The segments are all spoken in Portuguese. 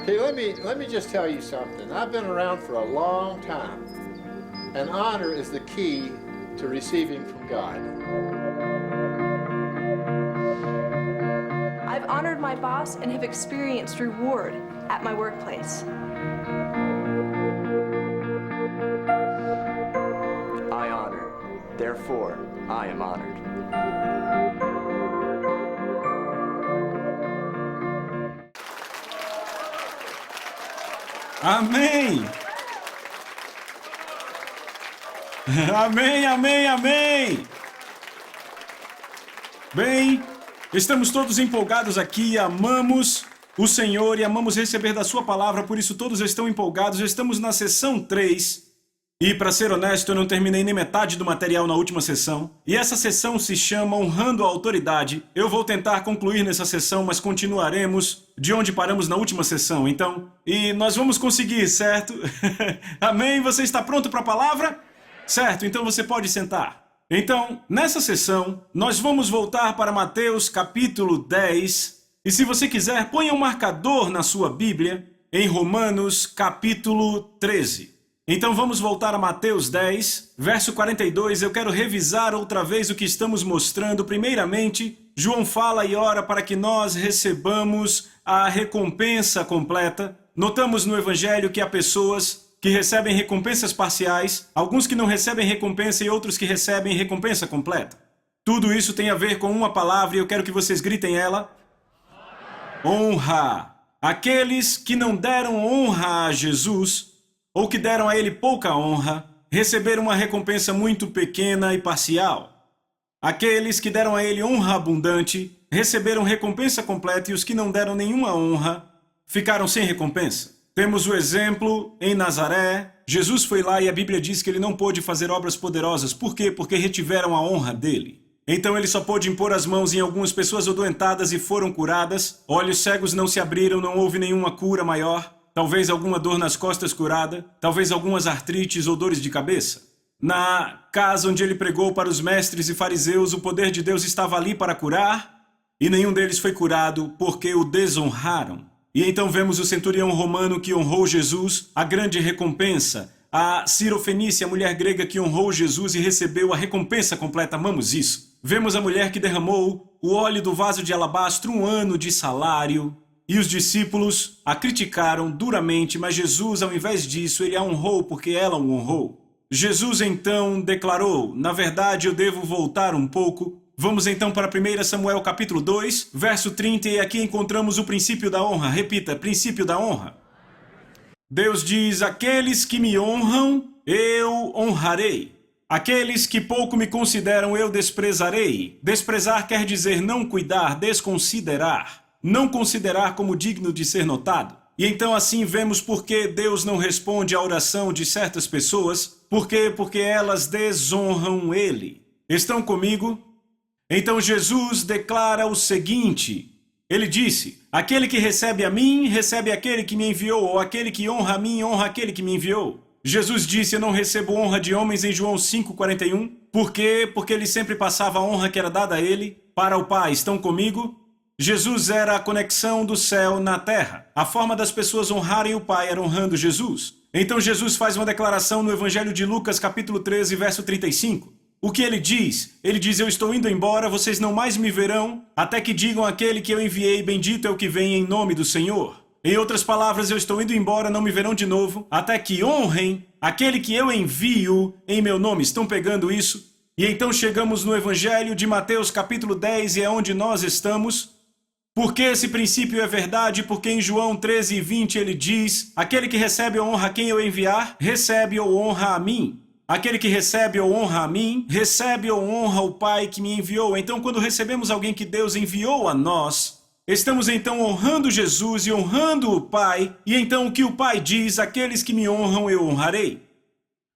Okay, let me just tell you something. I've been around for a long time, and honor is the key to receiving from God. I've honored my boss and have experienced reward at my workplace. I honor, therefore I am honored. Amém! Amém, amém, amém! Bem, estamos todos empolgados aqui, amamos o Senhor e amamos receber da sua palavra, por isso todos estão empolgados. Estamos na sessão 3 e, para ser honesto, eu não terminei nem metade do material na última sessão. E essa sessão se chama Honrando a Autoridade. Eu vou tentar concluir nessa sessão, mas continuaremos de onde paramos na última sessão, então. E nós vamos conseguir, certo? Amém? Você está pronto para a palavra? Certo, então você pode sentar. Então, nessa sessão, nós vamos voltar para Mateus capítulo 10. E se você quiser, ponha um marcador na sua Bíblia em Romanos capítulo 13. Então vamos voltar a Mateus 10, verso 42. Eu quero revisar outra vez o que estamos mostrando. Primeiramente, João fala e ora para que nós recebamos a recompensa completa. Notamos no Evangelho que há pessoas que recebem recompensas parciais, alguns que não recebem recompensa e outros que recebem recompensa completa. Tudo isso tem a ver com uma palavra e eu quero que vocês gritem ela. Honra. Aqueles que não deram honra a Jesus, ou que deram a ele pouca honra, receberam uma recompensa muito pequena e parcial. Aqueles que deram a ele honra abundante, receberam recompensa completa, e os que não deram nenhuma honra, ficaram sem recompensa. Temos o exemplo em Nazaré. Jesus foi lá e a Bíblia diz que ele não pôde fazer obras poderosas. Por quê? Porque retiveram a honra dele. Então ele só pôde impor as mãos em algumas pessoas adoentadas e foram curadas. Olhos cegos não se abriram, não houve nenhuma cura maior. Talvez alguma dor nas costas curada, talvez algumas artrites ou dores de cabeça. Na casa onde ele pregou para os mestres e fariseus, o poder de Deus estava ali para curar, e nenhum deles foi curado porque o desonraram. E então vemos o centurião romano que honrou Jesus, a grande recompensa. A Cirofenícia, a mulher grega que honrou Jesus e recebeu a recompensa completa. Amamos isso. Vemos a mulher que derramou o óleo do vaso de alabastro, 1 ano de salário. E os discípulos a criticaram duramente, mas Jesus, ao invés disso, ele a honrou porque ela o honrou. Jesus então declarou: na verdade eu devo voltar um pouco. Vamos então para 1 Samuel capítulo 2, verso 30, e aqui encontramos o princípio da honra. Repita, princípio da honra. Deus diz: aqueles que me honram, eu honrarei. Aqueles que pouco me consideram, eu desprezarei. Desprezar quer dizer não cuidar, desconsiderar. Não considerar como digno de ser notado. E então assim vemos por que Deus não responde à oração de certas pessoas. Por quê? Porque elas desonram Ele. Estão comigo? Então Jesus declara o seguinte. Ele disse: aquele que recebe a mim, recebe aquele que me enviou, ou aquele que honra a mim, honra aquele que me enviou. Jesus disse: eu não recebo honra de homens em João 5,41. Por quê? Porque ele sempre passava a honra que era dada a ele para o Pai. Estão comigo? Jesus era a conexão do céu na terra. A forma das pessoas honrarem o Pai era honrando Jesus. Então Jesus faz uma declaração no Evangelho de Lucas, capítulo 13, verso 35. O que ele diz? Ele diz: eu estou indo embora, vocês não mais me verão, até que digam àquele que eu enviei, bendito é o que vem em nome do Senhor. Em outras palavras, eu estou indo embora, não me verão de novo, até que honrem aquele que eu envio em meu nome. Estão pegando isso? E então chegamos no Evangelho de Mateus, capítulo 10, e é onde nós estamos. Porque esse princípio é verdade, porque em João 13, 20 ele diz: aquele que recebe ou honra quem eu enviar, recebe ou honra a mim. Aquele que recebe ou honra a mim, recebe ou honra o Pai que me enviou. Então, quando recebemos alguém que Deus enviou a nós, estamos então honrando Jesus e honrando o Pai. E então o que o Pai diz: aqueles que me honram eu honrarei.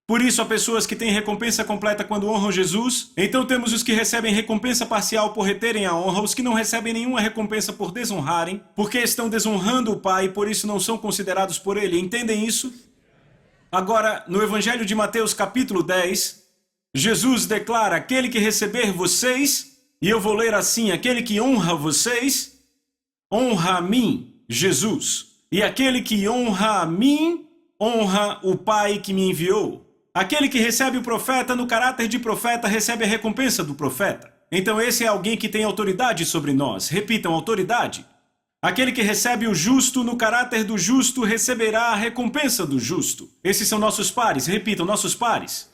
Por isso, há pessoas que têm recompensa completa quando honram Jesus. Então temos os que recebem recompensa parcial por reterem a honra, os que não recebem nenhuma recompensa por desonrarem, porque estão desonrando o Pai e por isso não são considerados por Ele. Entendem isso? Agora, no Evangelho de Mateus capítulo 10, Jesus declara: aquele que receber vocês, e eu vou ler assim: aquele que honra vocês, honra a mim, Jesus. E aquele que honra a mim, honra o Pai que me enviou. Aquele que recebe o profeta no caráter de profeta recebe a recompensa do profeta. Então esse é alguém que tem autoridade sobre nós. Repitam, autoridade. Aquele que recebe o justo no caráter do justo receberá a recompensa do justo. Esses são nossos pares. Repitam, nossos pares.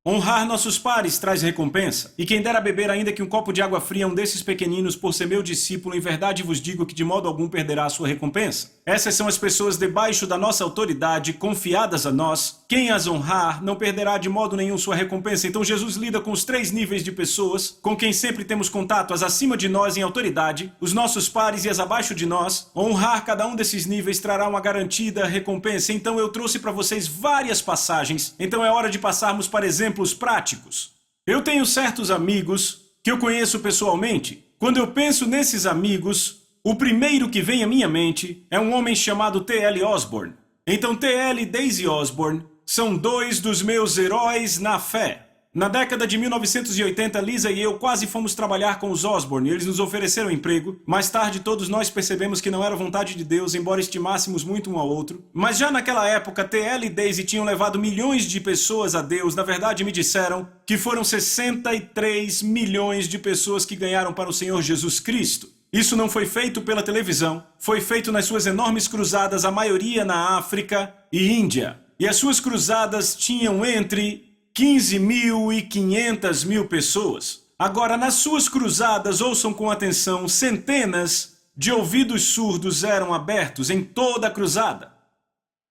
Honrar nossos pares traz recompensa. E quem dera beber ainda que um copo de água fria a um desses pequeninos por ser meu discípulo, em verdade vos digo que de modo algum perderá a sua recompensa. Essas são as pessoas debaixo da nossa autoridade, confiadas a nós. Quem as honrar não perderá de modo nenhum sua recompensa. Então Jesus lida com os 3 níveis de pessoas, com quem sempre temos contato, as acima de nós em autoridade, os nossos pares e as abaixo de nós. Honrar cada um desses níveis trará uma garantida recompensa. Então eu trouxe para vocês várias passagens. Então é hora de passarmos para exemplos práticos. Eu tenho certos amigos que eu conheço pessoalmente. Quando eu penso nesses amigos, o primeiro que vem à minha mente é um homem chamado T.L. Osborne. Então T.L. e Daisy Osborne são 2 dos meus heróis na fé. Na década de 1980, Lisa e eu quase fomos trabalhar com os Osborne. Eles nos ofereceram emprego. Mais tarde, todos nós percebemos que não era vontade de Deus, embora estimássemos muito um ao outro. Mas já naquela época, T.L. e Daisy tinham levado milhões de pessoas a Deus. Na verdade, me disseram que foram 63 milhões de pessoas que ganharam para o Senhor Jesus Cristo. Isso não foi feito pela televisão. Foi feito nas suas enormes cruzadas, a maioria na África e Índia. E as suas cruzadas tinham entre 15 mil e 500 mil pessoas. Agora, nas suas cruzadas, ouçam com atenção, centenas de ouvidos surdos eram abertos em toda a cruzada.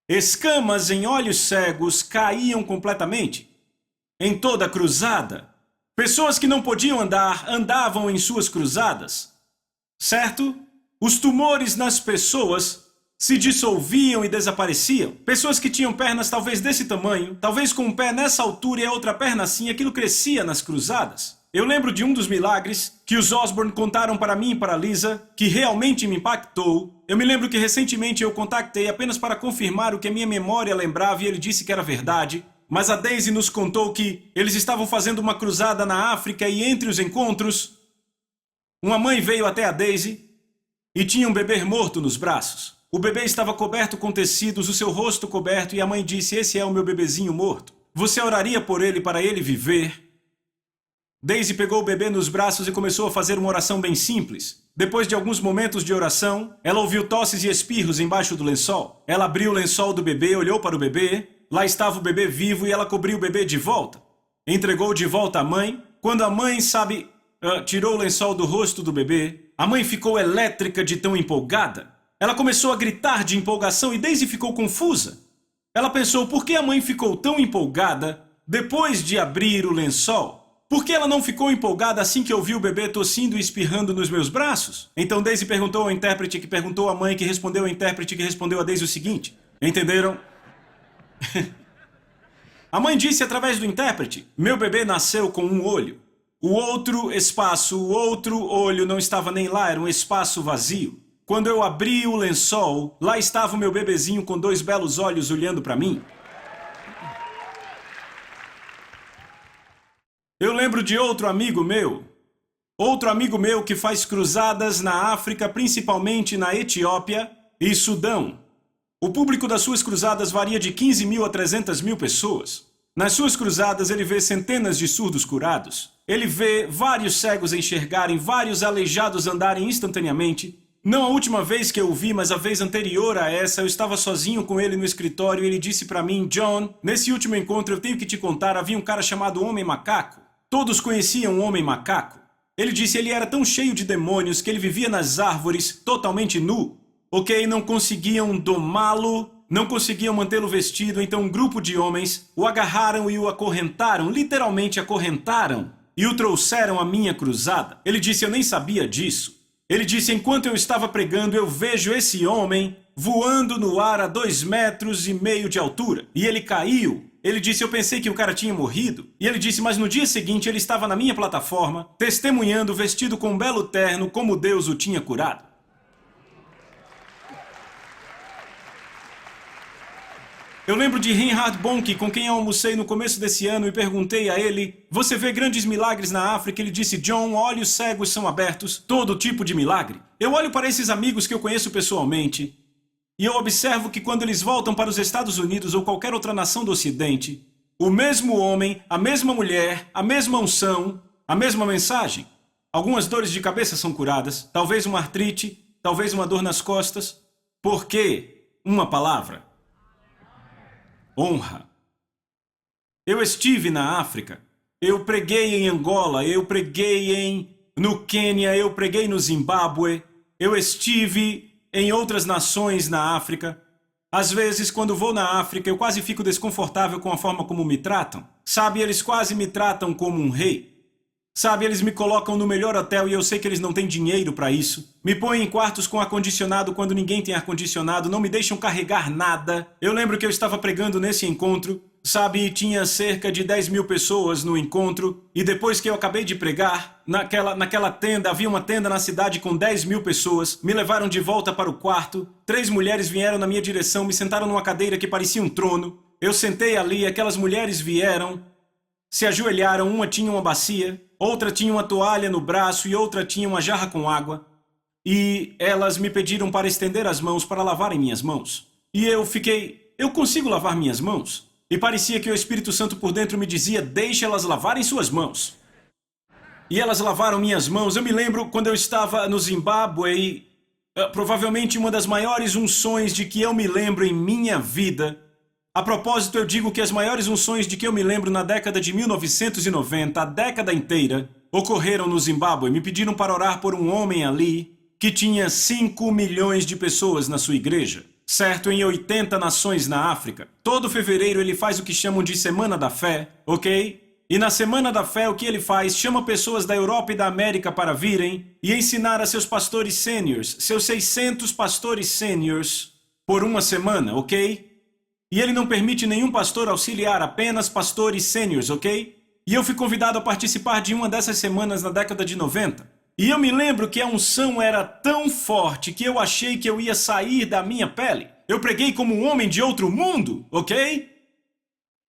Escamas em olhos cegos caíam completamente em toda a cruzada. Pessoas que não podiam andar, andavam em suas cruzadas. Certo? Os tumores nas pessoas se dissolviam e desapareciam. Pessoas que tinham pernas talvez desse tamanho, talvez com um pé nessa altura e a outra perna assim, aquilo crescia nas cruzadas. Eu lembro de um dos milagres que os Osborne contaram para mim e para Lisa, que realmente me impactou. Eu me lembro que recentemente eu contactei apenas para confirmar o que a minha memória lembrava e ele disse que era verdade. Mas a Daisy nos contou que eles estavam fazendo uma cruzada na África e entre os encontros, uma mãe veio até a Daisy e tinha um bebê morto nos braços. O bebê estava coberto com tecidos, o seu rosto coberto, e a mãe disse: "Esse é o meu bebezinho morto. Você oraria por ele para ele viver?" Daisy pegou o bebê nos braços e começou a fazer uma oração bem simples. Depois de alguns momentos de oração, ela ouviu tosses e espirros embaixo do lençol. Ela abriu o lençol do bebê, olhou para o bebê. Lá estava o bebê vivo e ela cobriu o bebê de volta. Entregou de volta à mãe. Quando a mãe, tirou o lençol do rosto do bebê, a mãe ficou elétrica de tão empolgada. Ela começou a gritar de empolgação e Daisy ficou confusa. Ela pensou, por que a mãe ficou tão empolgada depois de abrir o lençol? Por que ela não ficou empolgada assim que ouviu o bebê tossindo e espirrando nos meus braços? Então Daisy perguntou ao intérprete, que perguntou à mãe, que respondeu ao intérprete, que respondeu a Daisy o seguinte. Entenderam? A mãe disse através do intérprete: "Meu bebê nasceu com um olho. O outro olho não estava nem lá, era um espaço vazio. Quando eu abri o lençol, lá estava o meu bebezinho com 2 belos olhos olhando para mim." Eu lembro de outro amigo meu que faz cruzadas na África, principalmente na Etiópia e Sudão. O público das suas cruzadas varia de 15 mil a 300 mil pessoas. Nas suas cruzadas ele vê centenas de surdos curados. Ele vê vários cegos enxergarem, vários aleijados andarem instantaneamente. Não a última vez que eu o vi, mas a vez anterior a essa, eu estava sozinho com ele no escritório e ele disse para mim: "John, nesse último encontro eu tenho que te contar, havia um cara chamado Homem Macaco. Todos conheciam o Homem Macaco. Ele disse ele era tão cheio de demônios que ele vivia nas árvores totalmente nu. Ok, não conseguiam domá-lo, não conseguiam mantê-lo vestido, então um grupo de homens o agarraram e o acorrentaram, literalmente acorrentaram, e o trouxeram à minha cruzada. Ele disse, eu nem sabia disso. Ele disse, enquanto eu estava pregando, eu vejo esse homem voando no ar a 2,5 metros de altura. E ele caiu. Ele disse, eu pensei que o cara tinha morrido. E ele disse, mas no dia seguinte ele estava na minha plataforma, testemunhando, vestido com um belo terno, como Deus o tinha curado. Eu lembro de Reinhard Bonnke, com quem eu almocei no começo desse ano, e perguntei a ele, você vê grandes milagres na África? Ele disse, John, olhos cegos são abertos, todo tipo de milagre. Eu olho para esses amigos que eu conheço pessoalmente, E eu observo que quando eles voltam para os Estados Unidos ou qualquer outra nação do Ocidente, o mesmo homem, a mesma mulher, a mesma unção, a mesma mensagem. Algumas dores de cabeça são curadas, talvez uma artrite, talvez uma dor nas costas. Por quê? Uma palavra: honra. Eu estive na África, eu preguei em Angola, eu preguei no Quênia, eu preguei no Zimbábue, eu estive em outras nações na África. Às vezes, quando vou na África, eu quase fico desconfortável com a forma como me tratam. Sabe, eles quase me tratam como um rei. Sabe, eles me colocam no melhor hotel e eu sei que eles não têm dinheiro para isso. Me põem em quartos com ar-condicionado quando ninguém tem ar-condicionado, não me deixam carregar nada. Eu lembro que eu estava pregando nesse encontro, sabe, tinha cerca de 10 mil pessoas no encontro, e depois que eu acabei de pregar, naquela tenda, havia uma tenda na cidade com 10 mil pessoas, me levaram de volta para o quarto, 3 mulheres vieram na minha direção, me sentaram numa cadeira que parecia um trono, eu sentei ali, aquelas mulheres vieram, se ajoelharam, uma tinha uma bacia, outra tinha uma toalha no braço e outra tinha uma jarra com água. E elas me pediram para estender as mãos para lavarem minhas mãos. E eu consigo lavar minhas mãos? E parecia que o Espírito Santo por dentro me dizia, deixe elas lavarem suas mãos. E elas lavaram minhas mãos. Eu me lembro quando eu estava no Zimbábue, provavelmente uma das maiores unções de que eu me lembro em minha vida. A propósito, eu digo que as maiores unções de que eu me lembro na década de 1990, a década inteira, ocorreram no Zimbábue. Me pediram para orar por um homem ali que tinha 5 milhões de pessoas na sua igreja, certo? Em 80 nações na África. Todo fevereiro ele faz o que chamam de Semana da Fé, ok? E na Semana da Fé o que ele faz? Chama pessoas da Europa e da América para virem e ensinar a seus pastores sêniors, seus 600 pastores sêniors, por uma semana, ok? E ele não permite nenhum pastor auxiliar, apenas pastores sêniors, ok? E eu fui convidado a participar de uma dessas semanas na década de 90. E eu me lembro que a unção era tão forte que eu achei que eu ia sair da minha pele. Eu preguei como um homem de outro mundo, ok?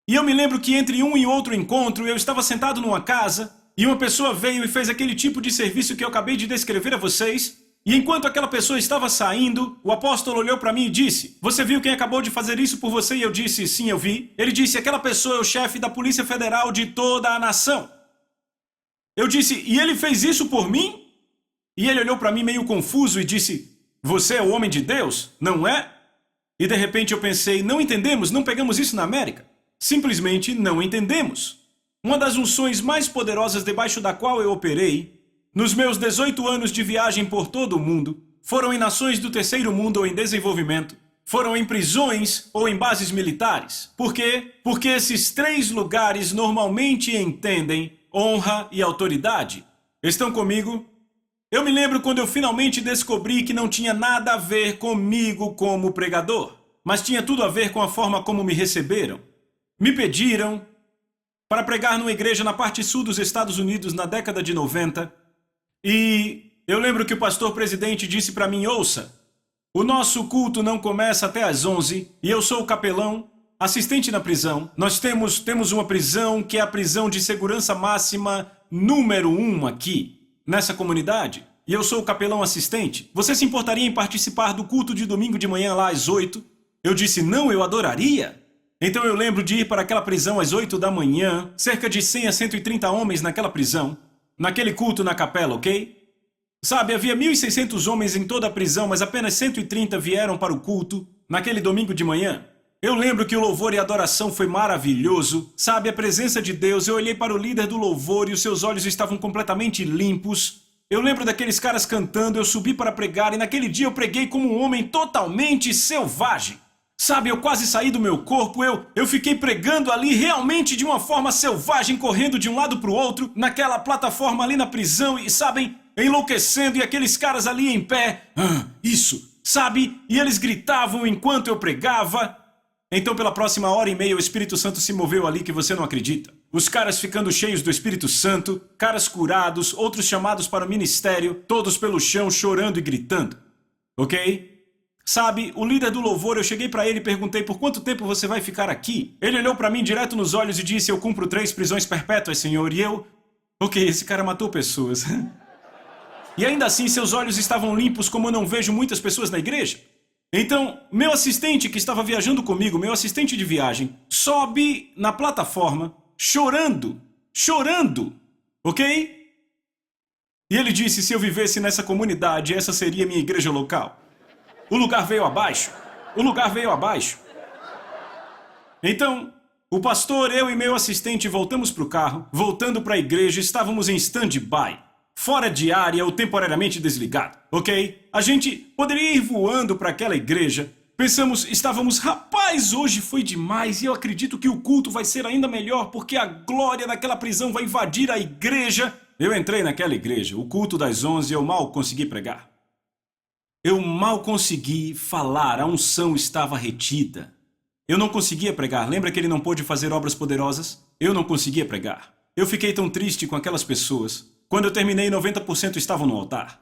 E eu me lembro que entre um e outro encontro eu estava sentado numa casa e uma pessoa veio e fez aquele tipo de serviço que eu acabei de descrever a vocês. E enquanto aquela pessoa estava saindo, o apóstolo olhou para mim e disse, você viu quem acabou de fazer isso por você? E eu disse, sim, eu vi. Ele disse, aquela pessoa é o chefe da Polícia Federal de toda a nação. Eu disse, e ele fez isso por mim? E ele olhou para mim meio confuso e disse, você é o homem de Deus, não é? E de repente eu pensei, não entendemos, não pegamos isso na América. Simplesmente não entendemos. Uma das unções mais poderosas debaixo da qual eu operei, nos meus 18 anos de viagem por todo o mundo, foram em nações do terceiro mundo ou em desenvolvimento, foram em prisões ou em bases militares. Por quê? Porque esses 3 lugares normalmente entendem honra e autoridade. Estão comigo? Eu me lembro quando eu finalmente descobri que não tinha nada a ver comigo como pregador, mas tinha tudo a ver com a forma como me receberam. Me pediram para pregar numa igreja na parte sul dos Estados Unidos na década de 90, e eu lembro que o pastor presidente disse para mim, ouça, o nosso culto não começa até às 11 e eu sou o capelão, assistente na prisão. Nós temos uma prisão que é a prisão de segurança máxima número 1 aqui, nessa comunidade. E eu sou o capelão assistente. Você se importaria em participar do culto de domingo de manhã lá às 8? Eu disse, não, eu adoraria. Então eu lembro de ir para aquela prisão às 8 da manhã, cerca de 100 a 130 homens naquela prisão. Naquele culto na capela, ok? Sabe, havia 1.600 homens em toda a prisão, mas apenas 130 vieram para o culto naquele domingo de manhã. Eu lembro que o louvor e a adoração foi maravilhoso. Sabe, a presença de Deus, eu olhei para o líder do louvor e os seus olhos estavam completamente limpos. Eu lembro daqueles caras cantando, eu subi para pregar e naquele dia eu preguei como um homem totalmente selvagem. Sabe, eu quase saí do meu corpo, eu fiquei pregando ali realmente de uma forma selvagem, correndo de um lado para o outro, naquela plataforma ali na prisão e, sabem, enlouquecendo e aqueles caras ali em pé. Isso, sabe? E eles gritavam enquanto eu pregava. Então, pela próxima hora e meia, o Espírito Santo se moveu ali que você não acredita. Os caras ficando cheios do Espírito Santo, caras curados, outros chamados para o ministério, todos pelo chão chorando e gritando. Ok? Sabe, o líder do louvor, eu cheguei para ele e perguntei por quanto tempo você vai ficar aqui? Ele olhou para mim direto nos olhos e disse, eu cumpro 3 prisões perpétuas, senhor. E eu, ok, esse cara matou pessoas. E ainda assim seus olhos estavam limpos como eu não vejo muitas pessoas na igreja. Então, meu assistente que estava viajando comigo, meu assistente de viagem, sobe na plataforma chorando, ok? E ele disse, se eu vivesse nessa comunidade, essa seria minha igreja local. O lugar veio abaixo. Então, o pastor, eu e meu assistente voltamos para o carro, voltando para a igreja, estávamos em stand-by, fora de área ou temporariamente desligado, ok? A gente poderia ir voando para aquela igreja. Estávamos, rapaz, hoje foi demais e eu acredito que o culto vai ser ainda melhor porque a glória daquela prisão vai invadir a igreja. Eu entrei naquela igreja, o culto das 11, eu mal consegui pregar. Eu mal consegui falar, a unção estava retida. Eu não conseguia pregar. Lembra que ele não pôde fazer obras poderosas? Eu não conseguia pregar. Eu fiquei tão triste com aquelas pessoas. Quando eu terminei, 90% estavam no altar.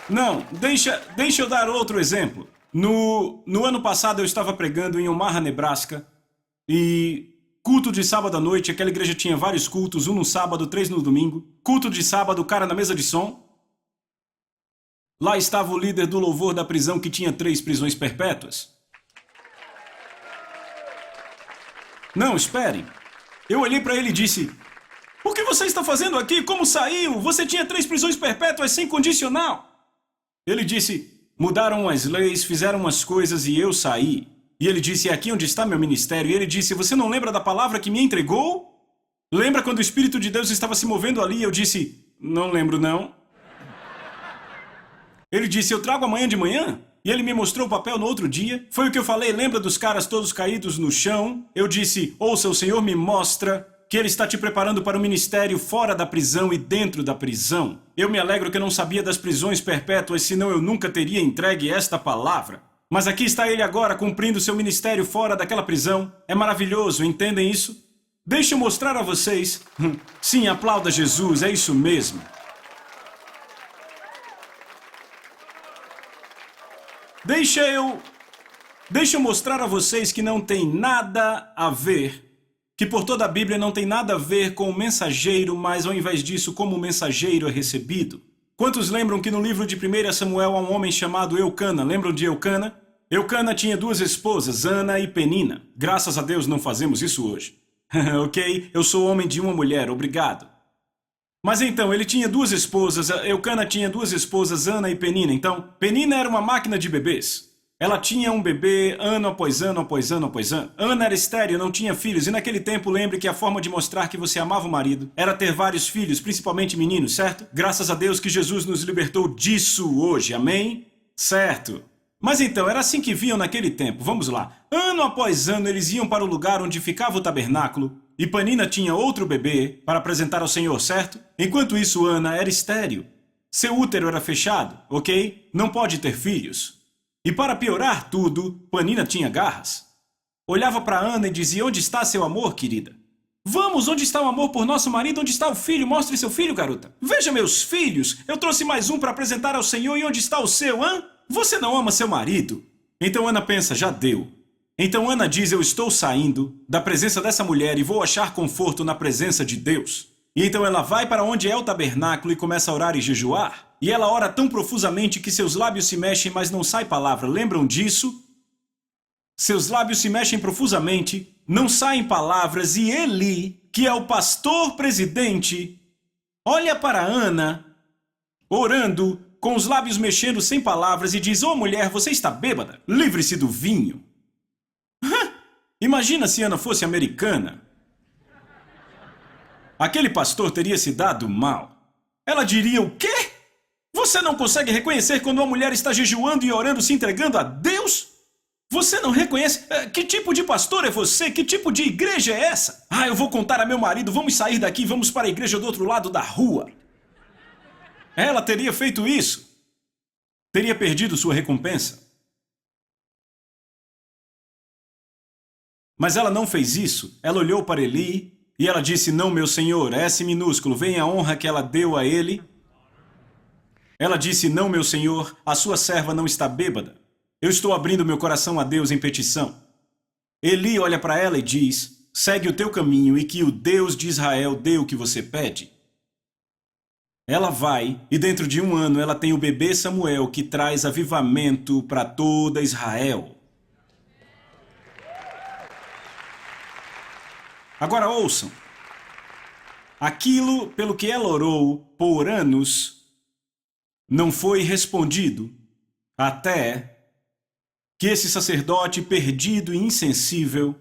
Não, deixa eu dar outro exemplo. No ano passado eu estava pregando em Omaha, Nebraska, e culto de sábado à noite, aquela igreja tinha vários cultos, um no sábado, 3 no domingo. Culto de sábado, o cara na mesa de som. Lá estava o líder do louvor da prisão que tinha 3 prisões perpétuas. Não, esperem. Eu olhei para ele e disse, o que você está fazendo aqui? Como saiu? Você tinha 3 prisões perpétuas sem condicional. Ele disse, mudaram as leis, fizeram umas coisas e eu saí. E ele disse, é aqui onde está meu ministério. E ele disse, você não lembra da palavra que me entregou? Lembra quando o Espírito de Deus estava se movendo ali? Eu disse, não lembro não. Ele disse, eu trago amanhã de manhã? E ele me mostrou o papel no outro dia. Foi o que eu falei, lembra dos caras todos caídos no chão? Eu disse, ouça, o Senhor me mostra que Ele está te preparando para o ministério fora da prisão e dentro da prisão. Eu me alegro que eu não sabia das prisões perpétuas, senão eu nunca teria entregue esta palavra. Mas aqui está Ele agora cumprindo seu ministério fora daquela prisão. É maravilhoso, entendem isso? Deixa eu mostrar a vocês. Sim, aplauda Jesus, é isso mesmo. Deixa eu mostrar a vocês que não tem nada a ver, que por toda a Bíblia não tem nada a ver com o mensageiro, mas ao invés disso, como o mensageiro é recebido. Quantos lembram que no livro de 1 Samuel há um homem chamado Eucana? Lembram de Eucana? Eucana tinha 2 esposas, Ana e Penina. Graças a Deus não fazemos isso hoje. Ok? Eu sou homem de uma mulher, obrigado. Mas então, ele tinha 2 esposas, Eucana tinha 2 esposas, Ana e Penina. Então, Penina era uma máquina de bebês. Ela tinha um bebê ano após ano, após ano, após ano. Ana era estéril, não tinha filhos. E naquele tempo, lembre que a forma de mostrar que você amava o marido era ter vários filhos, principalmente meninos, certo? Graças a Deus que Jesus nos libertou disso hoje, amém? Certo. Mas então, era assim que viam naquele tempo. Vamos lá. Ano após ano, eles iam para o lugar onde ficava o tabernáculo. E Penina tinha outro bebê para apresentar ao Senhor, certo? Enquanto isso, Ana era estéril. Seu útero era fechado, ok? Não pode ter filhos. E para piorar tudo, Penina tinha garras. Olhava para Ana e dizia, onde está seu amor, querida? Vamos, onde está o amor por nosso marido? Onde está o filho? Mostre seu filho, garota. Veja meus filhos. Eu trouxe mais um para apresentar ao Senhor e onde está o seu, hã? Você não ama seu marido? Então Ana pensa, já deu. Então Ana diz, eu estou saindo da presença dessa mulher e vou achar conforto na presença de Deus. E então ela vai para onde é o tabernáculo e começa a orar e jejuar. E ela ora tão profusamente que seus lábios se mexem, mas não sai palavra. Lembram disso? Seus lábios se mexem profusamente, não saem palavras, e Eli, que é o pastor presidente, olha para Ana, orando, com os lábios mexendo sem palavras, e diz, mulher, você está bêbada? Livre-se do vinho. Imagina se Ana fosse americana. Aquele pastor teria se dado mal. Ela diria, o quê? Você não consegue reconhecer quando uma mulher está jejuando e orando, se entregando a Deus? Você não reconhece? Que tipo de pastor é você? Que tipo de igreja é essa? Eu vou contar a meu marido, vamos sair daqui, vamos para a igreja do outro lado da rua. Ela teria feito isso. Teria perdido sua recompensa. Mas ela não fez isso. Ela olhou para Eli e ela disse, não, meu senhor, S minúsculo, vem a honra que ela deu a ele. Ela disse, não, meu senhor, a sua serva não está bêbada. Eu estou abrindo meu coração a Deus em petição. Eli olha para ela e diz, segue o teu caminho e que o Deus de Israel dê o que você pede. Ela vai e dentro de 1 ano ela tem o bebê Samuel que traz avivamento para toda Israel. Agora ouçam. Aquilo pelo que ela orou por anos não foi respondido até que esse sacerdote perdido e insensível,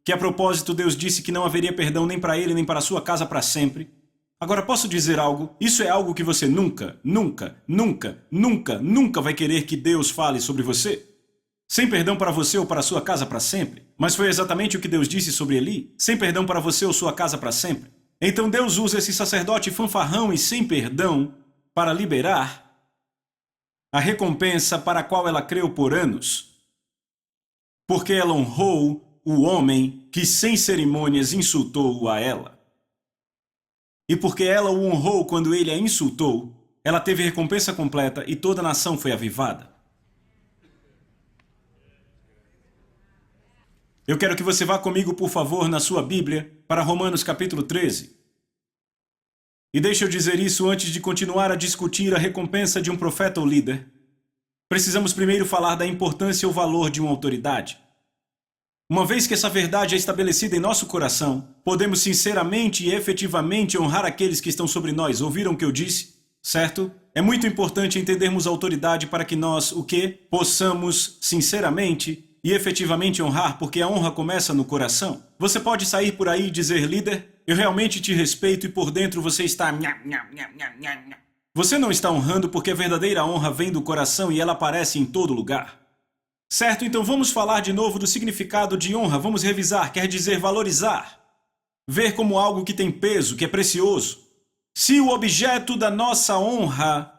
que a propósito Deus disse que não haveria perdão nem para ele nem para sua casa para sempre. Agora posso dizer algo? Isso é algo que você nunca vai querer que Deus fale sobre você? Sem perdão para você ou para sua casa para sempre. Mas foi exatamente o que Deus disse sobre Eli. Sem perdão para você ou sua casa para sempre. Então Deus usa esse sacerdote fanfarrão e sem perdão para liberar a recompensa para a qual ela creu por anos. Porque ela honrou o homem que sem cerimônias insultou a ela. E porque ela o honrou quando ele a insultou, ela teve recompensa completa e toda a nação foi avivada. Eu quero que você vá comigo, por favor, na sua Bíblia, para Romanos capítulo 13. E deixa eu dizer isso antes de continuar a discutir a recompensa de um profeta ou líder. Precisamos primeiro falar da importância ou valor de uma autoridade. Uma vez que essa verdade é estabelecida em nosso coração, podemos sinceramente e efetivamente honrar aqueles que estão sobre nós. Ouviram o que eu disse? Certo? É muito importante entendermos a autoridade para que nós, o quê? Possamos sinceramente e efetivamente honrar, porque a honra começa no coração. Você pode sair por aí e dizer, líder, eu realmente te respeito e por dentro você está... Você não está honrando porque a verdadeira honra vem do coração e ela aparece em todo lugar. Certo? Então vamos falar de novo do significado de honra. Vamos revisar, quer dizer valorizar. Ver como algo que tem peso, que é precioso. Se o objeto da nossa honra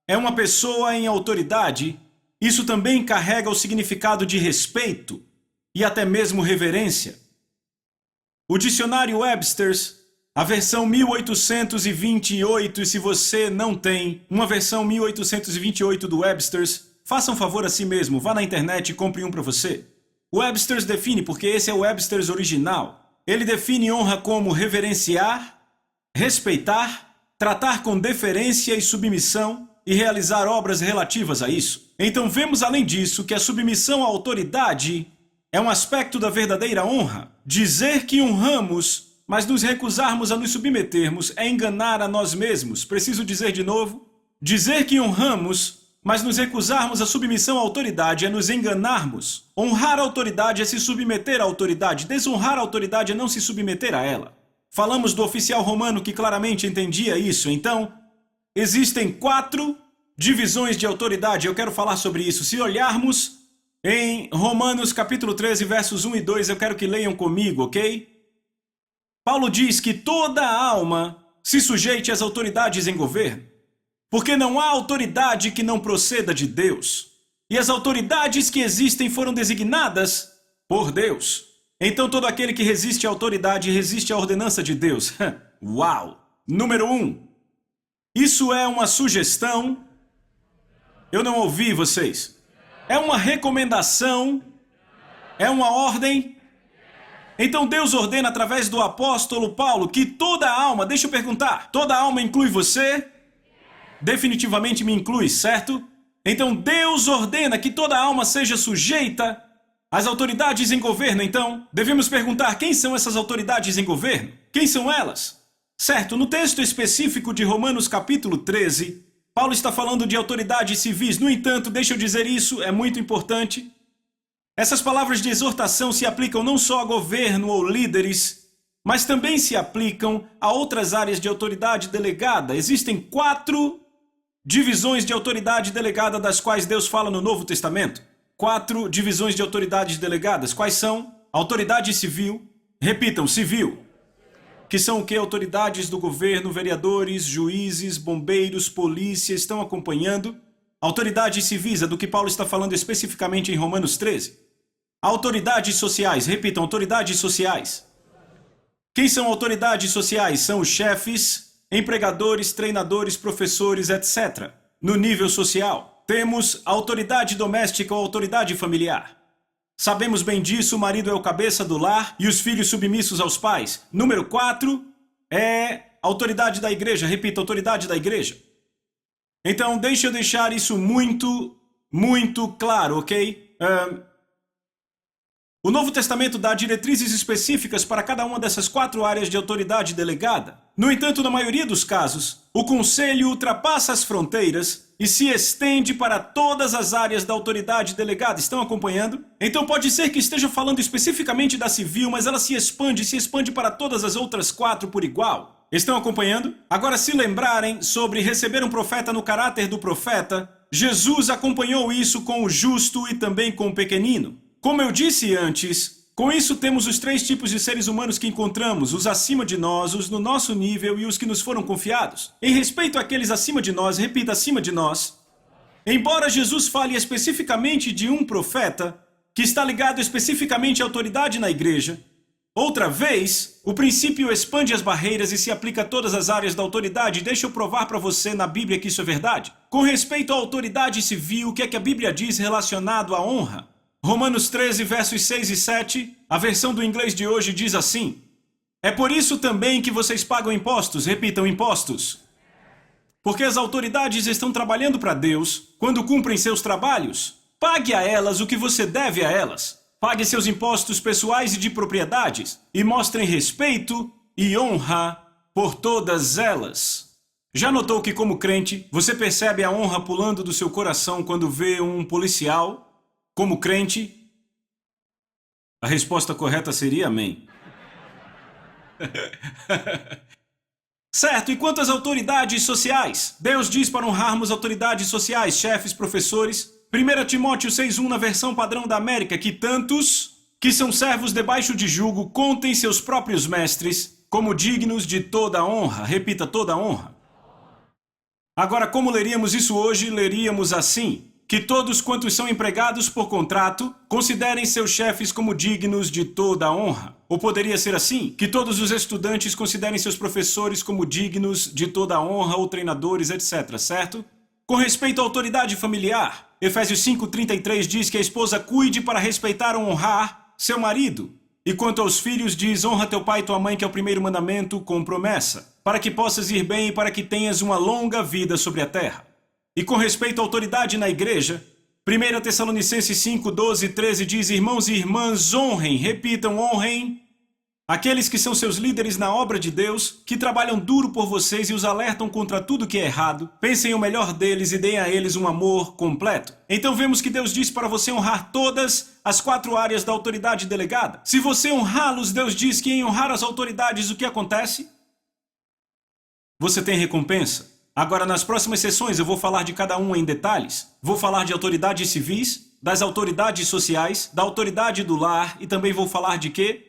é uma pessoa em autoridade, isso também carrega o significado de respeito e até mesmo reverência. O dicionário Webster's, a versão 1828, e se você não tem uma versão 1828 do Webster's, faça um favor a si mesmo, vá na internet e compre um para você. O Webster's define, porque esse é o Webster's original. Ele define honra como reverenciar, respeitar, tratar com deferência e submissão e realizar obras relativas a isso. Então vemos além disso que a submissão à autoridade é um aspecto da verdadeira honra. Dizer que honramos, mas nos recusarmos a nos submetermos é enganar a nós mesmos. Preciso dizer de novo? Dizer que honramos, mas nos recusarmos à submissão à autoridade é nos enganarmos. Honrar a autoridade é se submeter à autoridade. Desonrar a autoridade é não se submeter a ela. Falamos do oficial romano que claramente entendia isso. Então, existem 4 divisões de autoridade. Eu quero falar sobre isso. Se olharmos em Romanos capítulo 13, versos 1 e 2, eu quero que leiam comigo, ok? Paulo diz que toda alma se sujeite às autoridades em governo, porque não há autoridade que não proceda de Deus. E as autoridades que existem foram designadas por Deus. Então todo aquele que resiste à autoridade resiste à ordenança de Deus. Uau! Número 1. Isso é uma sugestão. Eu não ouvi vocês. É uma recomendação. É uma ordem. Então Deus ordena através do apóstolo Paulo que toda alma, deixa eu perguntar, toda alma inclui você? Definitivamente me inclui, certo? Então Deus ordena que toda alma seja sujeita às autoridades em governo. Então, devemos perguntar quem são essas autoridades em governo? Quem são elas? Certo, no texto específico de Romanos capítulo 13, Paulo está falando de autoridades civis. No entanto, deixa eu dizer isso, é muito importante. Essas palavras de exortação se aplicam não só a governo ou líderes, mas também se aplicam a outras áreas de autoridade delegada. Existem 4 divisões de autoridade delegada das quais Deus fala no Novo Testamento. 4 divisões de autoridades delegadas. Quais são? Autoridade civil. Repitam, civil. Que são o que? Autoridades do governo, vereadores, juízes, bombeiros, polícia, estão acompanhando? Autoridades civis, é do que Paulo está falando especificamente em Romanos 13. Autoridades sociais, repitam, autoridades sociais. Quem são autoridades sociais? São os chefes, empregadores, treinadores, professores, etc. No nível social, temos autoridade doméstica ou autoridade familiar. Sabemos bem disso, o marido é o cabeça do lar e os filhos submissos aos pais. Número 4 é autoridade da igreja. Repita, autoridade da igreja. Então, deixa eu deixar isso muito claro, ok? O Novo Testamento dá diretrizes específicas para cada uma dessas 4 áreas de autoridade delegada. No entanto, na maioria dos casos, o conselho ultrapassa as fronteiras e se estende para todas as áreas da autoridade delegada. Estão acompanhando? Então pode ser que esteja falando especificamente da civil, mas ela se expande para todas as outras 4 por igual. Estão acompanhando? Agora, se lembrarem sobre receber um profeta no caráter do profeta, Jesus acompanhou isso com o justo e também com o pequenino. Como eu disse antes, com isso temos os 3 tipos de seres humanos que encontramos, os acima de nós, os no nosso nível e os que nos foram confiados. Em respeito àqueles acima de nós, repita, acima de nós. Embora Jesus fale especificamente de um profeta, que está ligado especificamente à autoridade na igreja, outra vez, o princípio expande as barreiras e se aplica a todas as áreas da autoridade. Deixa eu provar para você na Bíblia que isso é verdade. Com respeito à autoridade civil, o que é que a Bíblia diz relacionado à honra? Romanos 13, versos 6 e 7, a versão do inglês de hoje diz assim: é por isso também que vocês pagam impostos, repitam, impostos. Porque as autoridades estão trabalhando para Deus quando cumprem seus trabalhos. Pague a elas o que você deve a elas. Pague seus impostos pessoais e de propriedades e mostrem respeito e honra por todas elas. Já notou que, como crente, você percebe a honra pulando do seu coração quando vê um policial? Como crente, a resposta correta seria amém. Certo, e quanto às autoridades sociais? Deus diz para honrarmos autoridades sociais, chefes, professores. 1 Timóteo 6,1 na versão padrão da América, que tantos que são servos debaixo de jugo contem seus próprios mestres como dignos de toda honra. Repita, toda honra. Agora, como leríamos isso hoje? Leríamos assim: que todos quantos são empregados por contrato considerem seus chefes como dignos de toda honra. Ou poderia ser assim: que todos os estudantes considerem seus professores como dignos de toda honra, ou treinadores, etc., certo? Com respeito à autoridade familiar, Efésios 5:33 diz que a esposa cuide para respeitar ou honrar seu marido. E quanto aos filhos diz: honra teu pai e tua mãe, que é o primeiro mandamento, com promessa, para que possas ir bem e para que tenhas uma longa vida sobre a terra. E com respeito à autoridade na igreja, 1 Tessalonicenses 5, 12 e 13 diz: irmãos e irmãs, honrem, repitam, honrem aqueles que são seus líderes na obra de Deus, que trabalham duro por vocês e os alertam contra tudo que é errado. Pensem o melhor deles e deem a eles um amor completo. Então vemos que Deus diz para você honrar todas as 4 áreas da autoridade delegada. Se você honrá-los, Deus diz que em honrar as autoridades, o que acontece? Você tem recompensa. Agora, nas próximas sessões, eu vou falar de cada uma em detalhes. Vou falar de autoridades civis, das autoridades sociais, da autoridade do lar e também vou falar de quê?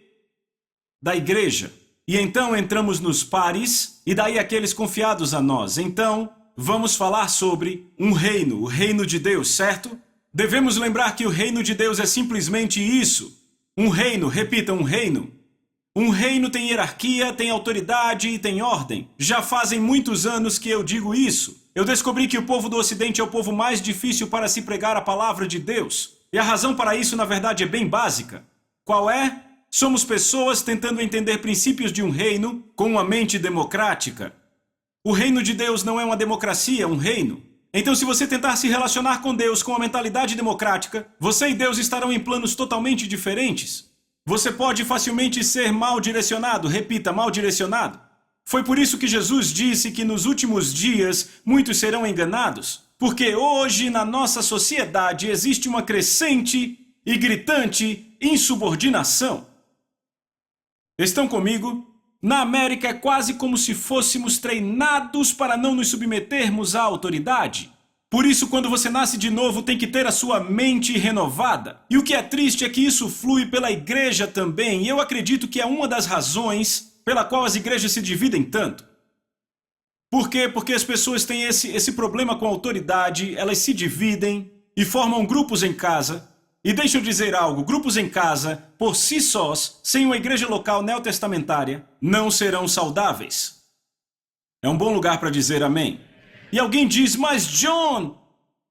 Da igreja. E então entramos nos pares e daí aqueles confiados a nós. Então, vamos falar sobre um reino, o reino de Deus, certo? Devemos lembrar que o reino de Deus é simplesmente isso. Um reino, repita, um reino. Um reino tem hierarquia, tem autoridade e tem ordem. Já fazem muitos anos que eu digo isso. Eu descobri que o povo do Ocidente é o povo mais difícil para se pregar a palavra de Deus. E a razão para isso, na verdade, é bem básica. Qual é? Somos pessoas tentando entender princípios de um reino com uma mente democrática. O reino de Deus não é uma democracia, é um reino. Então, se você tentar se relacionar com Deus com uma mentalidade democrática, você e Deus estarão em planos totalmente diferentes. Você pode facilmente ser mal direcionado, repita, mal direcionado. Foi por isso que Jesus disse que nos últimos dias muitos serão enganados, porque hoje na nossa sociedade existe uma crescente e gritante insubordinação. Estão comigo? Na América é quase como se fôssemos treinados para não nos submetermos à autoridade. Por isso, quando você nasce de novo, tem que ter a sua mente renovada. E o que é triste é que isso flui pela igreja também. E eu acredito que é uma das razões pela qual as igrejas se dividem tanto. Por quê? Porque as pessoas têm esse problema com a autoridade, elas se dividem e formam grupos em casa. E deixa eu dizer algo, grupos em casa, por si sós, sem uma igreja local neotestamentária, não serão saudáveis. É um bom lugar para dizer amém. E alguém diz, mas John,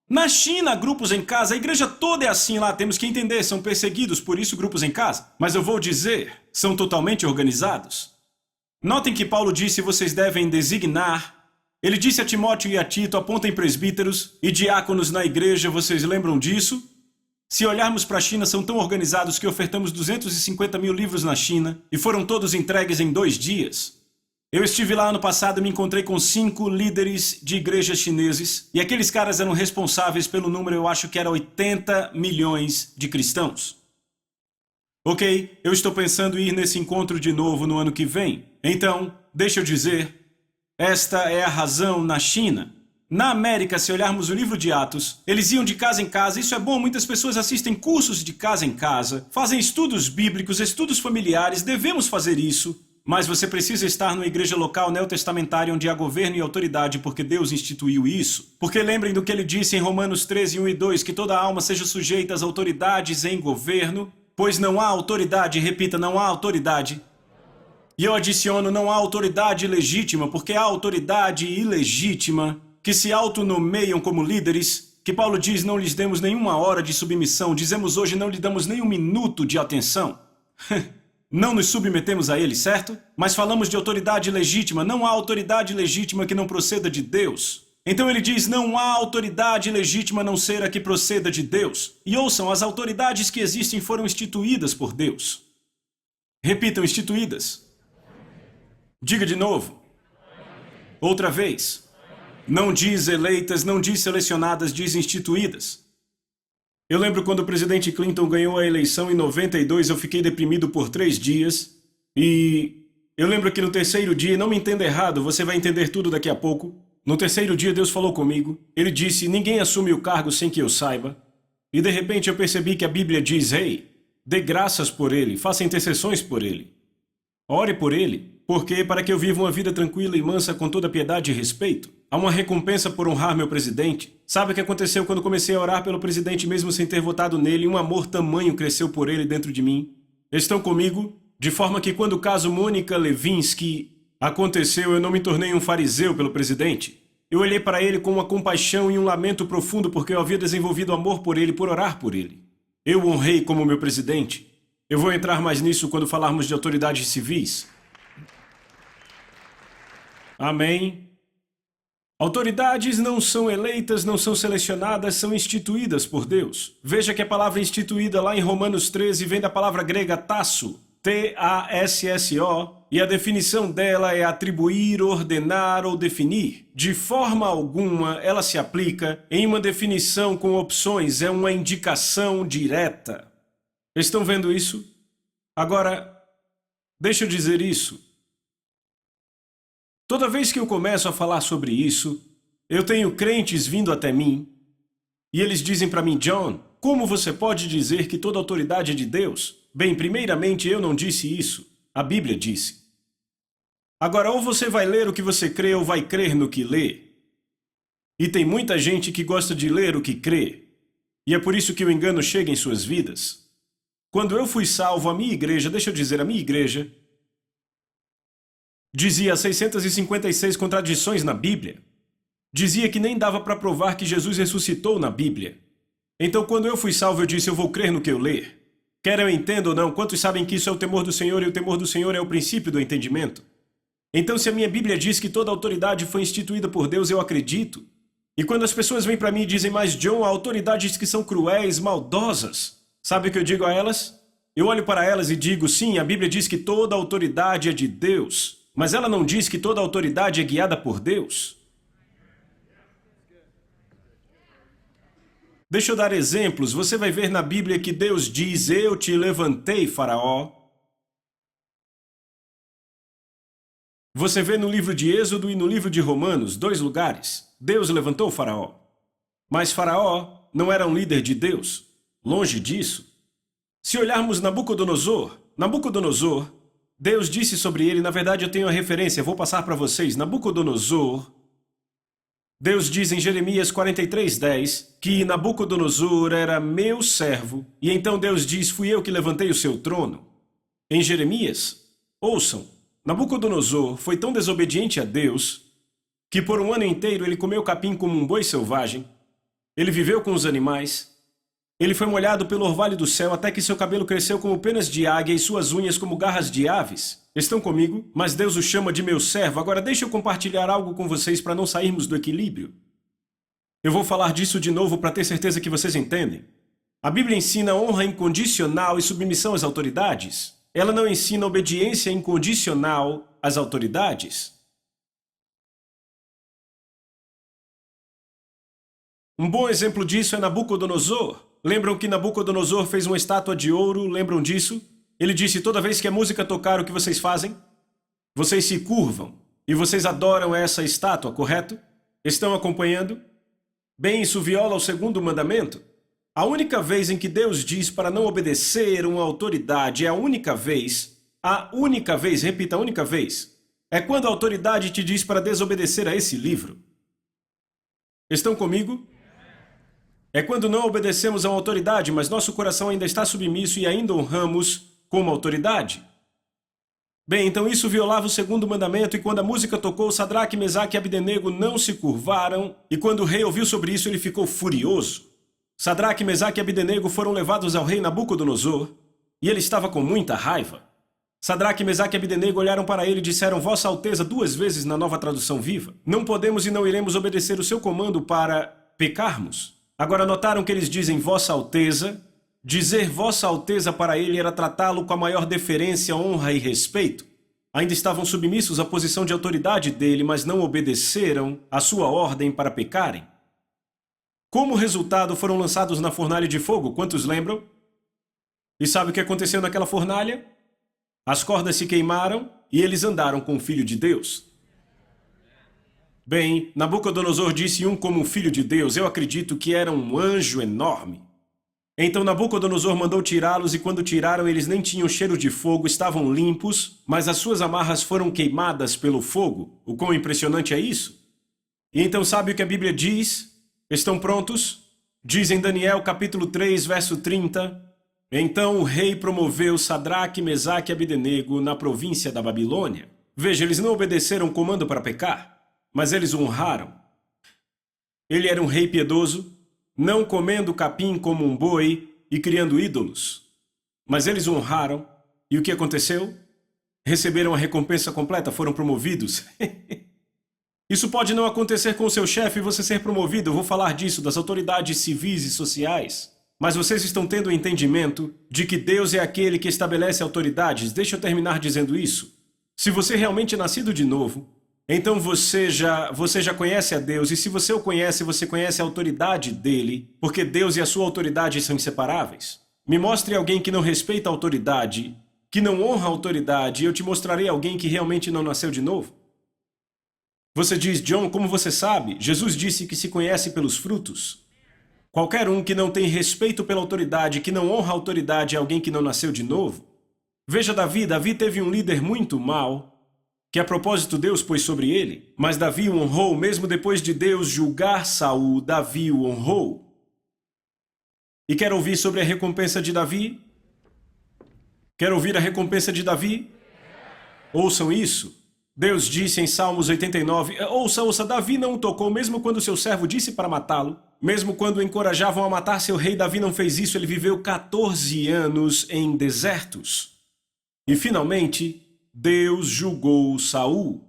na China, grupos em casa, a igreja toda é assim lá, temos que entender, são perseguidos, por isso grupos em casa. Mas eu vou dizer, são totalmente organizados. Notem que Paulo disse vocês devem designar. Ele disse a Timóteo e a Tito, apontem presbíteros e diáconos na igreja, vocês lembram disso? Se olharmos para a China, são tão organizados que ofertamos 250 mil livros na China e foram todos entregues em 2 dias. Eu estive lá ano passado e me encontrei com 5 líderes de igrejas chineses e aqueles caras eram responsáveis pelo número, eu acho que era 80 milhões de cristãos. Ok, eu estou pensando em ir nesse encontro de novo no ano que vem. Então, deixa eu dizer, esta é a razão na China. Na América, se olharmos o livro de Atos, eles iam de casa em casa, isso é bom, muitas pessoas assistem cursos de casa em casa, fazem estudos bíblicos, estudos familiares, devemos fazer isso, mas você precisa estar numa igreja local neotestamentária onde há governo e autoridade, porque Deus instituiu isso. Porque lembrem do que ele disse em Romanos 13, 1 e 2, que toda alma seja sujeita às autoridades em governo, pois não há autoridade, repita, não há autoridade. E eu adiciono, não há autoridade legítima, porque há autoridade ilegítima, que se autonomeiam como líderes, que Paulo diz, não lhes demos nenhuma hora de submissão, dizemos hoje, não lhe damos nem um minuto de atenção. Não nos submetemos a eles, certo? Mas falamos de autoridade legítima, não há autoridade legítima que não proceda de Deus. Então ele diz, não há autoridade legítima a não ser a que proceda de Deus. E ouçam, as autoridades que existem foram instituídas por Deus. Repitam, instituídas. Diga de novo. Outra vez. Não diz eleitas, não diz selecionadas, diz instituídas. Eu lembro quando o presidente Clinton ganhou a eleição em 92, eu fiquei deprimido por 3 dias. E eu lembro que no 3º dia, não me entenda errado, você vai entender tudo daqui a pouco. No 3º dia Deus falou comigo. Ele disse, ninguém assume o cargo sem que eu saiba. E de repente eu percebi que a Bíblia diz, ei, dê graças por ele, faça intercessões por ele. Ore por ele, porque para que eu viva uma vida tranquila e mansa com toda piedade e respeito. Há uma recompensa por honrar meu presidente. Sabe o que aconteceu quando comecei a orar pelo presidente mesmo sem ter votado nele? Um amor tamanho cresceu por ele dentro de mim. Estão comigo? De forma que quando o caso Mônica Lewinsky aconteceu, eu não me tornei um fariseu pelo presidente. Eu olhei para ele com uma compaixão e um lamento profundo porque eu havia desenvolvido amor por ele, por orar por ele. Eu o honrei como meu presidente. Eu vou entrar mais nisso quando falarmos de autoridades civis. Amém. Autoridades não são eleitas, não são selecionadas, são instituídas por Deus. Veja que a palavra instituída lá em Romanos 13 vem da palavra grega tasso, T-A-S-S-O, e a definição dela é atribuir, ordenar ou definir. De forma alguma, ela se aplica em uma definição com opções, é uma indicação direta. Estão vendo isso? Agora, deixa eu dizer isso. Toda vez que eu começo a falar sobre isso, eu tenho crentes vindo até mim e eles dizem para mim, John, como você pode dizer que toda autoridade é de Deus? Bem, primeiramente eu não disse isso, a Bíblia disse. Agora, ou você vai ler o que você crê ou vai crer no que lê. E tem muita gente que gosta de ler o que crê, e é por isso que o engano chega em suas vidas. Quando eu fui salvo, a minha igreja, deixa eu dizer, a minha igreja, dizia 656 contradições na Bíblia. Dizia que nem dava para provar que Jesus ressuscitou na Bíblia. Então, quando eu fui salvo, eu disse, eu vou crer no que eu ler. Quer eu entenda ou não, quantos sabem que isso é o temor do Senhor e o temor do Senhor é o princípio do entendimento? Então, se a minha Bíblia diz que toda autoridade foi instituída por Deus, eu acredito. E quando as pessoas vêm para mim e dizem, mas John, há autoridades que são cruéis, maldosas. Sabe o que eu digo a elas? Eu olho para elas e digo, sim, a Bíblia diz que toda autoridade é de Deus. Mas ela não diz que toda autoridade é guiada por Deus. Deixa eu dar exemplos. Você vai ver na Bíblia que Deus diz, eu te levantei, Faraó. Você vê no livro de Êxodo e no livro de Romanos, 2 lugares. Deus levantou o Faraó. Mas Faraó não era um líder de Deus. Longe disso. Se olharmos Nabucodonosor, Deus disse sobre ele, na verdade eu tenho a referência, vou passar para vocês. Nabucodonosor, Deus diz em Jeremias 43:10 que Nabucodonosor era meu servo, e então Deus diz, fui eu que levantei o seu trono. Em Jeremias, ouçam, Nabucodonosor foi tão desobediente a Deus que por um ano inteiro ele comeu capim como um boi selvagem, ele viveu com os animais, Ele foi molhado pelo orvalho do céu até que seu cabelo cresceu como penas de águia e suas unhas como garras de aves. Estão comigo? Mas Deus o chama de meu servo. Agora deixa eu compartilhar algo com vocês para não sairmos do equilíbrio. Eu vou falar disso de novo para ter certeza que vocês entendem. A Bíblia ensina honra incondicional e submissão às autoridades. Ela não ensina obediência incondicional às autoridades. Um bom exemplo disso é Nabucodonosor. Lembram que Nabucodonosor fez uma estátua de ouro? Lembram disso? Ele disse, toda vez que a música tocar, o que vocês fazem? Vocês se curvam e vocês adoram essa estátua, correto? Estão acompanhando? Bem, isso viola o segundo mandamento. A única vez em que Deus diz para não obedecer uma autoridade é a única vez, repita, a única vez, é quando a autoridade te diz para desobedecer a esse livro. Estão comigo? É quando não obedecemos a uma autoridade, mas nosso coração ainda está submisso e ainda honramos como autoridade. Bem, então isso violava o segundo mandamento, e quando a música tocou, Sadraque, Mesaque e Abdenego não se curvaram, e quando o rei ouviu sobre isso, ele ficou furioso. Sadraque, Mesaque e Abdenego foram levados ao rei Nabucodonosor, e ele estava com muita raiva. Sadraque, Mesaque e Abdenego olharam para ele e disseram, Vossa Alteza, 2 vezes na Nova Tradução Viva, não podemos e não iremos obedecer o seu comando para pecarmos. Agora notaram que eles dizem Vossa Alteza? Dizer Vossa Alteza para ele era tratá-lo com a maior deferência, honra e respeito. Ainda estavam submissos à posição de autoridade dele, mas não obedeceram à sua ordem para pecarem. Como resultado, foram lançados na fornalha de fogo, quantos lembram? E sabe o que aconteceu naquela fornalha? As cordas se queimaram e eles andaram com o Filho de Deus. Bem, Nabucodonosor disse como filho de Deus, eu acredito que era um anjo enorme. Então Nabucodonosor mandou tirá-los, e quando tiraram, eles nem tinham cheiro de fogo, estavam limpos, mas as suas amarras foram queimadas pelo fogo. O quão impressionante é isso? E então sabe o que a Bíblia diz? Estão prontos? Diz em Daniel capítulo 3, verso 30, Então o rei promoveu Sadraque, Mesaque e Abdenego na província da Babilônia. Veja, eles não obedeceram o comando para pecar, mas eles o honraram. Ele era um rei piedoso, não comendo capim como um boi e criando ídolos. Mas eles o honraram, e o que aconteceu? Receberam a recompensa completa, foram promovidos. Isso pode não acontecer com o seu chefe e você ser promovido, eu vou falar disso, das autoridades civis e sociais. Mas vocês estão tendo o entendimento de que Deus é aquele que estabelece autoridades. Deixa eu terminar dizendo isso. Se você realmente é nascido de novo, então você já conhece a Deus, e se você o conhece, você conhece a autoridade dele, porque Deus e a sua autoridade são inseparáveis. Me mostre alguém que não respeita a autoridade, que não honra a autoridade, e eu te mostrarei alguém que realmente não nasceu de novo. Você diz, John, como você sabe? Jesus disse que se conhece pelos frutos. Qualquer um que não tem respeito pela autoridade, que não honra a autoridade, é alguém que não nasceu de novo. Veja Davi teve um líder muito mau, que a propósito Deus pôs sobre ele, mas Davi o honrou, mesmo depois de Deus julgar Saul, Davi o honrou. E quer ouvir sobre a recompensa de Davi? Quer ouvir a recompensa de Davi? Ouçam isso. Deus disse em Salmos 89, ouça, Davi não o tocou, mesmo quando seu servo disse para matá-lo, mesmo quando o encorajavam a matar seu rei, Davi não fez isso, ele viveu 14 anos em desertos. E finalmente, Deus julgou Saul.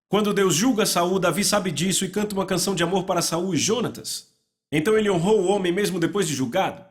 Quando Deus julga Saul, Davi sabe disso e canta uma canção de amor para Saul e Jonatas. Então ele honrou o homem mesmo depois de julgado.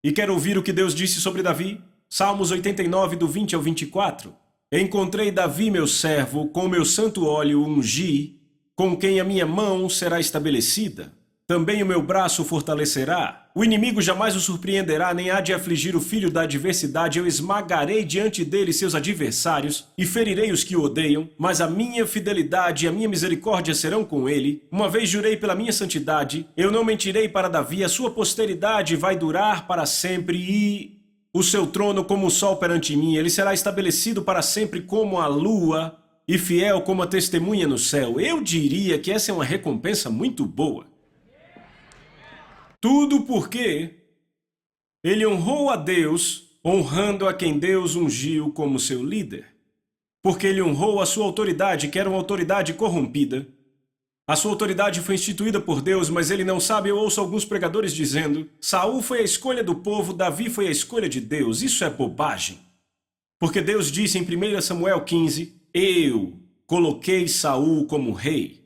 E quer ouvir o que Deus disse sobre Davi? Salmos 89, do 20 ao 24. Encontrei Davi, meu servo, com meu santo óleo ungi, com quem a minha mão será estabelecida. Também o meu braço fortalecerá. O inimigo jamais o surpreenderá, nem há de afligir o filho da adversidade. Eu esmagarei diante dele seus adversários e ferirei os que o odeiam. Mas a minha fidelidade e a minha misericórdia serão com ele. Uma vez jurei pela minha santidade, eu não mentirei para Davi. A sua posteridade vai durar para sempre e o seu trono como o sol perante mim. Ele será estabelecido para sempre como a lua e fiel como a testemunha no céu. Eu diria que essa é uma recompensa muito boa. Tudo porque ele honrou a Deus, honrando a quem Deus ungiu como seu líder. Porque ele honrou a sua autoridade, que era uma autoridade corrompida. A sua autoridade foi instituída por Deus, mas ele não sabe. Eu ouço alguns pregadores dizendo: Saul foi a escolha do povo, Davi foi a escolha de Deus. Isso é bobagem. Porque Deus disse em 1 Samuel 15, eu coloquei Saul como rei.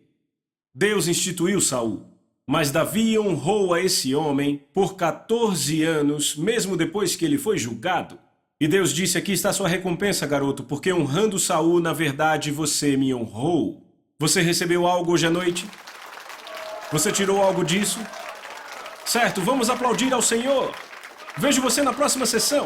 Deus instituiu Saul, mas Davi honrou a esse homem por 14 anos, mesmo depois que ele foi julgado. E Deus disse: aqui está sua recompensa, garoto, porque honrando Saul, na verdade, você me honrou. Você recebeu algo hoje à noite? Você tirou algo disso? Certo, vamos aplaudir ao Senhor. Vejo você na próxima sessão.